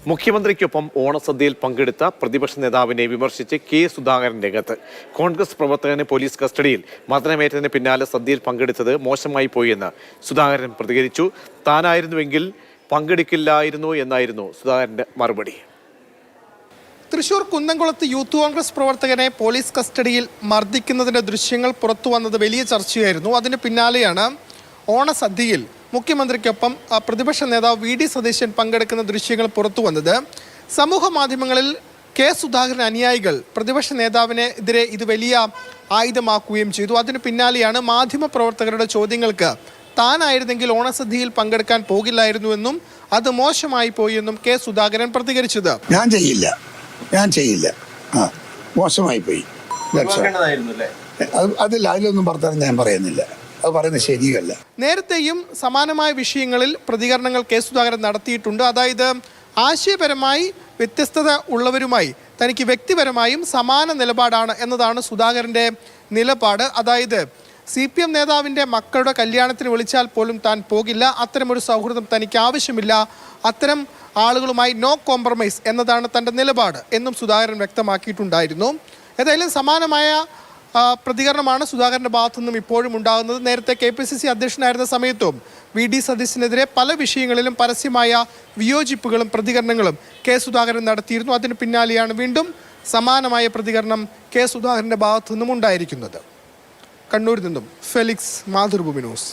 മുഖ്യമന്ത്രിക്കൊപ്പം ഓണസദ്യയിൽ പങ്കെടുത്ത പ്രതിപക്ഷ നേതാവിനെ വിമർശിച്ച് കെ സുധാകരൻ രംഗത്ത്. കോൺഗ്രസ് പ്രവർത്തകന് പോലീസ് കസ്റ്റഡിയിൽ മർദ്ദനമേറ്റതിന് പിന്നാലെ സദ്യയിൽ പങ്കെടുത്തത് മോശമായി പോയെന്ന് സുധാകരൻ പ്രതികരിച്ചു. താനായിരുന്നുവെങ്കിൽ പങ്കെടുക്കില്ലായിരുന്നു എന്നായിരുന്നു സുധാകരന്റെ മറുപടി. തൃശൂർ കുന്നംകുളത്ത് യൂത്ത് കോൺഗ്രസ് പ്രവർത്തകനെ പോലീസ് കസ്റ്റഡിയിൽ മർദ്ദിക്കുന്നതിന്റെ ദൃശ്യങ്ങൾ പുറത്തു വന്നത് വലിയ ചർച്ചയായിരുന്നു. അതിന് പിന്നാലെയാണ് ഓണസദ്യയിൽ മുഖ്യമന്ത്രിക്കൊപ്പം പ്രതിപക്ഷ നേതാവ് വി ഡി സതീശൻ പങ്കെടുക്കുന്ന ദൃശ്യങ്ങൾ പുറത്തു വന്നത്. സമൂഹ മാധ്യമങ്ങളിൽ കെ സുധാകരൻ അനുയായികൾ പ്രതിപക്ഷ നേതാവിനെതിരെ ഇത് വലിയ ആയുധമാക്കുകയും ചെയ്തു. അതിന് പിന്നാലെയാണ് മാധ്യമ പ്രവർത്തകരുടെ ചോദ്യങ്ങൾക്ക് താനായിരുന്നെങ്കിൽ ഓണസദ്യയിൽ പങ്കെടുക്കാൻ പോകില്ലായിരുന്നുവെന്നും അത് മോശമായി പോയി എന്നും കെ സുധാകരൻ പ്രതികരിച്ചത്. ഞാൻ ചെയ്യില്ല മോശമായി പോയി. അതിലൊന്നും പറഞ്ഞാൽ ഞാൻ പറയുന്നില്ല, അത് പറയുന്നത് ശരിയല്ല. നേരത്തെയും സമാനമായ വിഷയങ്ങളിൽ പ്രതികരണങ്ങൾ കെ സുധാകരൻ നടത്തിയിട്ടുണ്ട്. അതായത് ആശയപരമായി വ്യത്യസ്തത ഉള്ളവരുമായി തനിക്ക് വ്യക്തിപരമായും സമാന നിലപാടാണ് എന്നതാണ് സുധാകരൻ്റെ നിലപാട്. അതായത് CPM നേതാവിൻ്റെ മക്കളുടെ കല്യാണത്തിന് വിളിച്ചാൽ പോലും താൻ പോകില്ല, അത്തരമൊരു സൗഹൃദം തനിക്ക് ആവശ്യമില്ല, അത്തരം ആളുകളുമായി നോ കോംപ്രമൈസ് എന്നതാണ് തൻ്റെ നിലപാട് എന്നും സുധാകരൻ വ്യക്തമാക്കിയിട്ടുണ്ടായിരുന്നു. ഏതായാലും സമാനമായ പ്രതികരണമാണ് സുധാകരൻ്റെ ഭാഗത്തു നിന്നും ഇപ്പോഴും ഉണ്ടാകുന്നത്. നേരത്തെ KPCC അധ്യക്ഷനായിരുന്ന സമയത്തും വി ഡി സതീശനെതിരെ പല വിഷയങ്ങളിലും പരസ്യമായ വിയോജിപ്പുകളും പ്രതികരണങ്ങളും കെ സുധാകരൻ നടത്തിയിരുന്നു. അതിന് പിന്നാലെയാണ് വീണ്ടും സമാനമായ പ്രതികരണം കെ സുധാകരൻ്റെ ഭാഗത്തു നിന്നും ഉണ്ടായിരിക്കുന്നത്. കണ്ണൂരിൽ നിന്നും ഫെലിക്സ്, മാതൃഭൂമി ന്യൂസ്.